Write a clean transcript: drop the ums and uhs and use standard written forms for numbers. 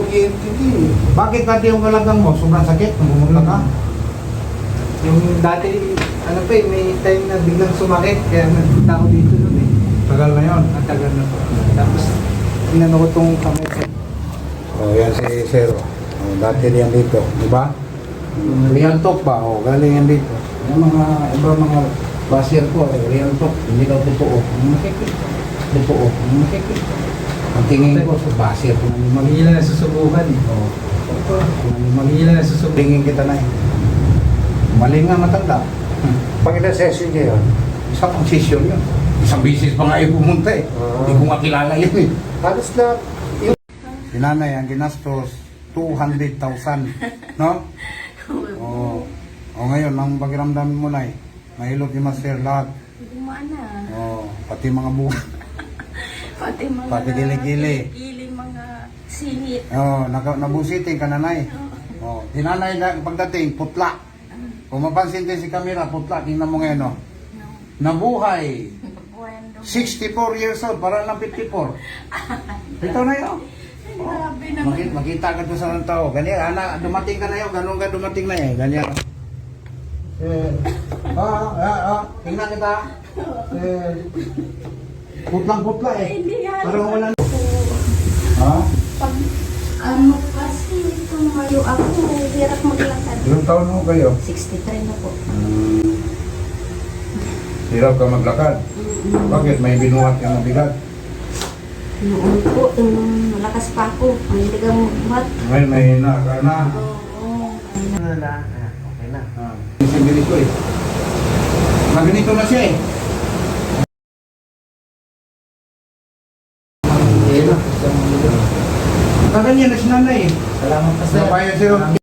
kuryente din. Bakit dati yung kalagang mo? Sobrang sakit? Namumula ka? Yung dati, ano pa eh, may time na biglang sumakit, kaya nagpunta ako dito nun eh. Tagal na yun. Matagal na po. Tapos, inano ko tong kamay ko. Oh, yan si Sir. Oh, dati yan dito. Di ba? Real talk ba? Oh, galing yan dito. Yung mga iba mga basher ko, real talk. Hindi daw totoo. Makikita. Totoo. Makikita. Ang tingin ko sa basher kung ano mag- Magila na susubukan eh. Oh. Kung ano mag- Magila na susubukan. tingin kita na eh. Mali nga matanda. Pag ina session niya yun, isang pang session yun. Isang bisis pa nga yung pumunta eh. Hindi ko nga kilala yun eh. Halos na yung... Sinanay, ang ginastos, 200,000. No? Oo. O ngayon, ang pakiramdam mo na eh. Mahilot ni Master lahat. Gumana. Oo. Pati mga buhay. Pati mga... Pati gili-gili. Gili, mga singit. Oo. Nabusiting ka nanay. Oo. Sinanay na pagdating, putla. Kung mapansin din si camera, putla. Tingnan mo ngayon, no? Nabuhay. Bueno. 64 years old, para lang 54. Ito na yun. Grabe naman. Makita ka doon sa ng tao. Ganyan, anak, dumating ka na yun. Ganun ka dumating na yun. Ganyan. Tingnan kita. Putlang-putla eh. Hindi yan. Parang wala. Ha? Pag ano kasi tumayo ako, hirap maglakad. Ilang taon mo kayo? 63 na po. Hirap ka maglakad. Bakit? May binuhat ka na bigat. Noon po, nung malakas pa ako, hindi ka magbuhat. Ngayon may hina ka na. Oo. Ano na? Okay na. Kasi ganito eh. Ganito na siya eh. Hindi na. Kaganyan na si nanay eh. Salamat pa sir. Napaya siya.